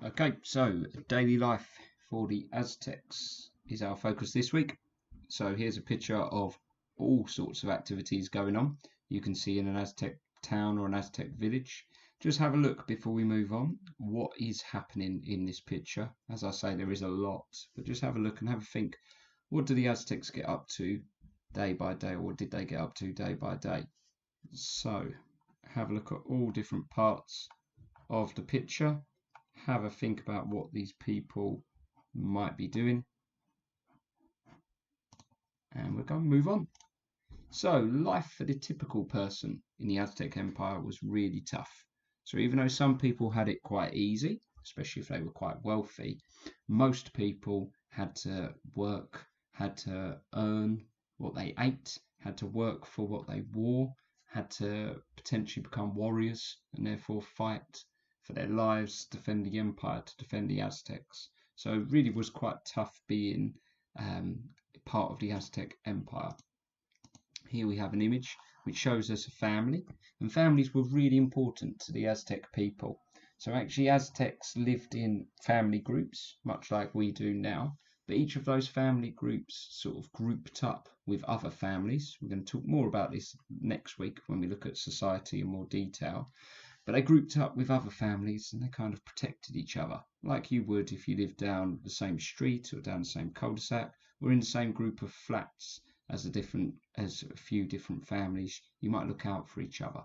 Okay, so daily life for the Aztecs is our focus this week. So here's a picture of all sorts of activities going on. You can see in an Aztec town or an Aztec village. Just have a look before we move on. What is happening in this picture? As I say, there is a lot, but just have a look and have a think. What do the Aztecs get up to day by day, or what did they get up to day by day? So have a look at all different parts of the picture. Have a think about what these people might be doing, and we're going to move on. So life for the typical person in the Aztec Empire was really tough. So even though some people had it quite easy, especially if they were quite wealthy, most people had to work, had to earn what they ate, had to work for what they wore, had to potentially become warriors and therefore fight for their lives, to defend the empire, to defend the Aztecs. So it really was quite tough being part of the Aztec Empire. Here we have an image which shows us a family, and families were really important to the Aztec people. So actually Aztecs lived in family groups, much like we do now, but each of those family groups sort of grouped up with other families. We're going to talk more about this next week when we look at society in more detail. But they grouped up with other families and they kind of protected each other, like you would if you lived down the same street or down the same cul-de-sac or in the same group of flats as a few different families. You might look out for each other.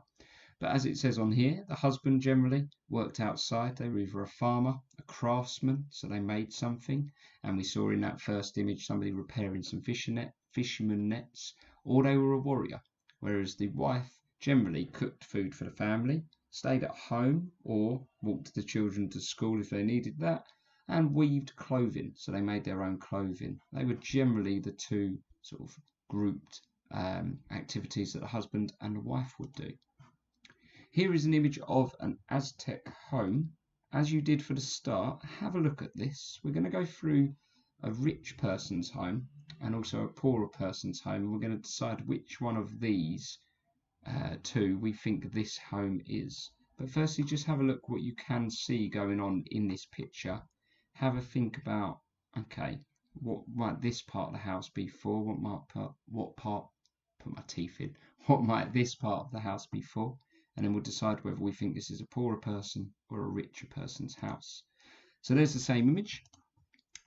But as it says on here, the husband generally worked outside. They were either a farmer, a craftsman, so they made something. And we saw in that first image somebody repairing some fisherman nets, or they were a warrior. Whereas the wife generally cooked food for the family, stayed at home or walked the children to school if they needed that, and weaved clothing, so they made their own clothing. They were generally the two sort of grouped activities that the husband and the wife would do. Here is an image of an Aztec home. As you did for the start, have a look at this. We're going to go through a rich person's home and also a poorer person's home, and we're going to decide which one of these two we think this home is. But firstly, just have a look what you can see going on in this picture. Have a think about, okay, what might this part of the house be for? What might this part of the house be for? And then we'll decide whether we think this is a poorer person or a richer person's house. So there's the same image.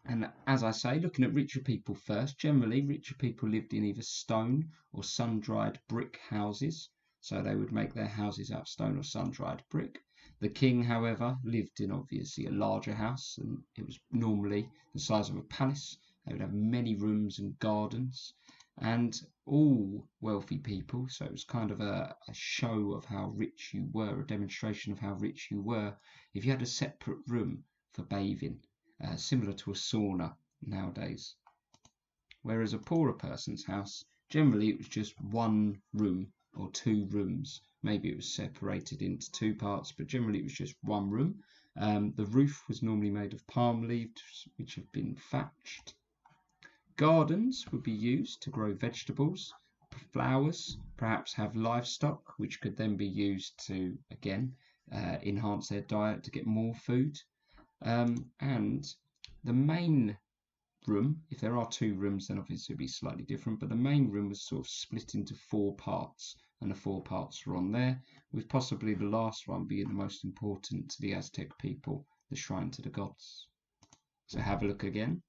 And as I say, looking at richer people first, generally richer people lived in either stone or sun-dried brick houses. So they would make their houses out of stone or sun-dried brick. The king, however, lived in obviously a larger house, and it was normally the size of a palace. They would have many rooms and gardens, and all wealthy people, so it was kind of a show of how rich you were, a demonstration of how rich you were, if you had a separate room for bathing, similar to a sauna nowadays. Whereas a poorer person's house, generally it was just one room or two rooms. Maybe it was separated into two parts, but generally it was just one room. The roof was normally made of palm leaves, which have been thatched. Gardens would be used to grow vegetables, flowers, perhaps have livestock, which could then be used to, again, enhance their diet to get more food. And the main room, if there are two rooms, then obviously it would be slightly different, but the main room was sort of split into four parts, and the four parts are on there, with possibly the last one being the most important to the Aztec people, the shrine to the gods. So have a look again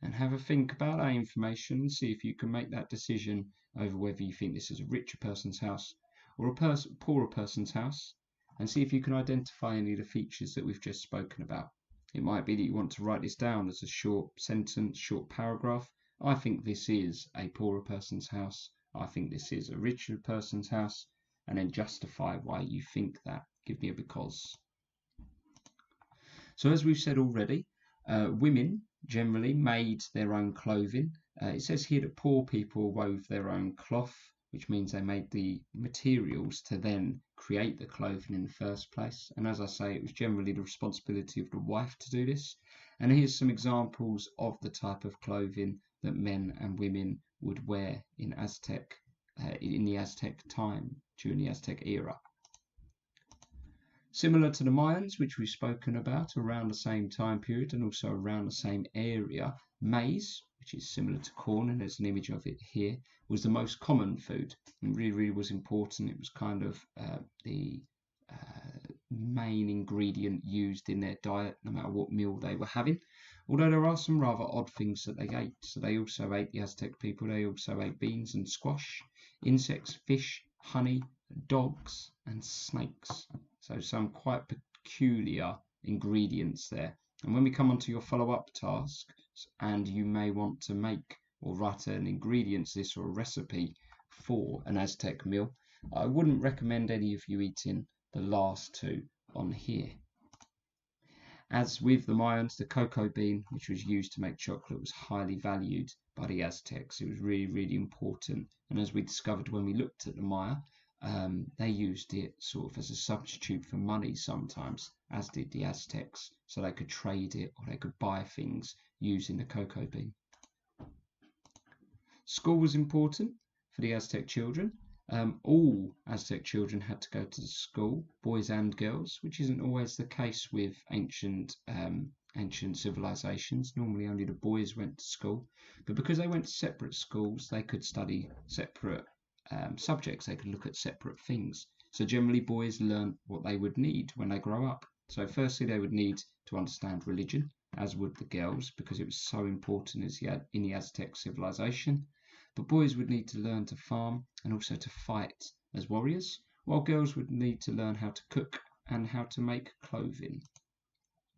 and have a think about that information and see if you can make that decision over whether you think this is a richer person's house or a poorer person's house, and see if you can identify any of the features that we've just spoken about. It might be that you want to write this down as a short sentence, short paragraph. I think this is a poorer person's house. I think this is a richer person's house. And then justify why you think that. Give me a because. So as we've said already, women generally made their own clothing. It says here that poor people wove their own cloth, which means they made the materials to then create the clothing in the first place. And as I say, it was generally the responsibility of the wife to do this. And here's some examples of the type of clothing that men and women would wear in the Aztec time, during the Aztec era. Similar to the Mayans, which we've spoken about around the same time period and also around the same area, maize, which is similar to corn, and there's an image of it here, was the most common food and really, really was important. It was kind of the main ingredient used in their diet, no matter what meal they were having. Although there are some rather odd things that they ate. So they also ate, the Aztec people, they also ate beans and squash, insects, fish, honey, dogs, and snakes. So some quite peculiar ingredients there. And when we come on to your follow-up task, and you may want to make or write an ingredients list or a recipe for an Aztec meal, I wouldn't recommend any of you eating the last two on here. As with the Mayans, the cocoa bean, which was used to make chocolate, was highly valued by the Aztecs. It was really, really important. And as we discovered when we looked at the Maya, they used it sort of as a substitute for money sometimes, as did the Aztecs. So they could trade it or they could buy things using the cocoa bean. School was important for the Aztec children. All Aztec children had to go to school, boys and girls, which isn't always the case with ancient civilizations. Normally only the boys went to school, but because they went to separate schools, they could study separate subjects. They could look at separate things. So generally boys learn what they would need when they grow up. So firstly, they would need to understand religion, as would the girls, because it was so important in the Aztec civilization. But boys would need to learn to farm and also to fight as warriors, while girls would need to learn how to cook and how to make clothing.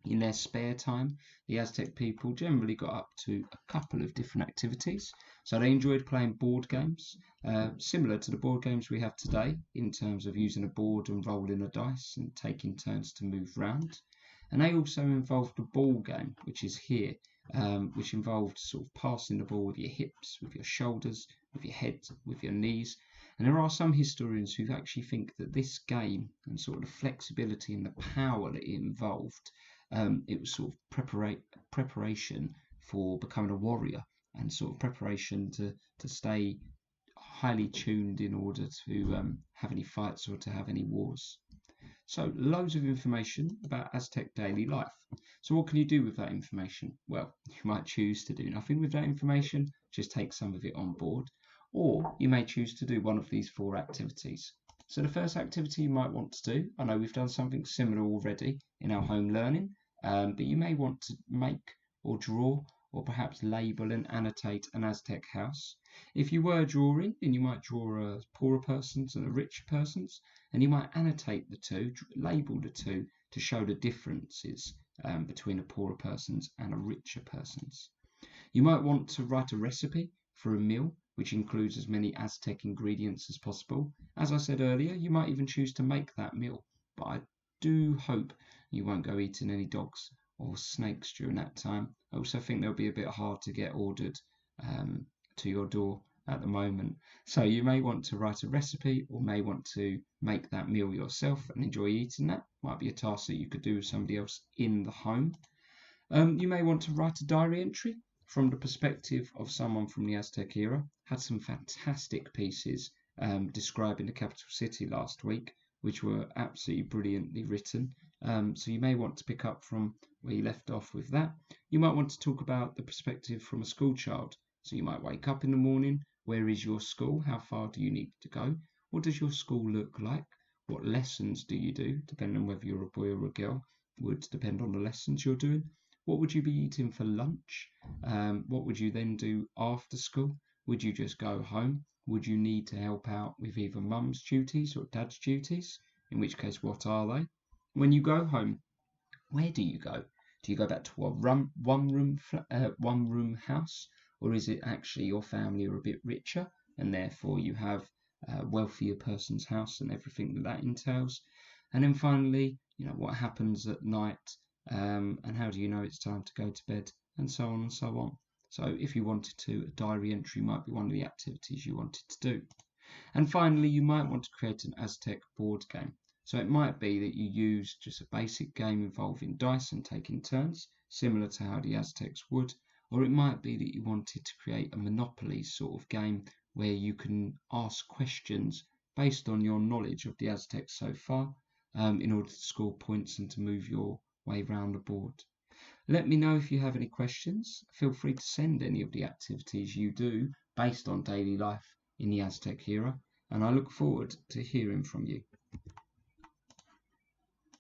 In their spare time, the Aztec people generally got up to a couple of different activities. So they enjoyed playing board games, similar to the board games we have today, in terms of using a board and rolling a dice and taking turns to move round. And they also involved a ball game, which is here, which involved sort of passing the ball with your hips, with your shoulders, with your head, with your knees. And there are some historians who actually think that this game and sort of the flexibility and the power that it involved, it was sort of preparation for becoming a warrior and sort of preparation to stay highly tuned in order to have any fights or to have any wars. So loads of information about Aztec daily life. So what can you do with that information? Well, you might choose to do nothing with that information, just take some of it on board, or you may choose to do one of these 4 activities. So the first activity you might want to do, I know we've done something similar already in our home learning, but you may want to make or draw or perhaps label and annotate an Aztec house. If you were drawing, then you might draw a poorer person's and a richer person's, and you might annotate the two, label the two to show the differences between a poorer person's and a richer person's. You might want to write a recipe for a meal which includes as many Aztec ingredients as possible. As I said earlier, you might even choose to make that meal, but I do hope you won't go eating any dogs or snakes during that time. I also think they'll be a bit hard to get ordered to your door at the moment. So you may want to write a recipe or may want to make that meal yourself and enjoy eating that. Might be a task that you could do with somebody else in the home. You may want to write a diary entry from the perspective of someone from the Aztec era. Had some fantastic pieces describing the capital city last week, which were absolutely brilliantly written. So you may want to pick up from where you left off with that. You might want to talk about the perspective from a school child. So you might wake up in the morning. Where is your school? How far do you need to go? What does your school look like? What lessons do you do? Depending on whether you're a boy or a girl, would depend on the lessons you're doing. What would you be eating for lunch? What would you then do after school? Would you just go home? Would you need to help out with either mum's duties or dad's duties? In which case, what are they? When you go home, where do you go? Do you go back to a one-room house? Or is it actually your family are a bit richer and therefore you have a wealthier person's house and everything that entails? And then finally, what happens at night and how do you know it's time to go to bed, and so on and so on. So if you wanted to, a diary entry might be one of the activities you wanted to do. And finally, you might want to create an Aztec board game. So it might be that you use just a basic game involving dice and taking turns, similar to how the Aztecs would, or it might be that you wanted to create a Monopoly sort of game where you can ask questions based on your knowledge of the Aztecs so far, in order to score points and to move your way around the board. Let me know if you have any questions. Feel free to send any of the activities you do based on daily life in the Aztec era, and I look forward to hearing from you.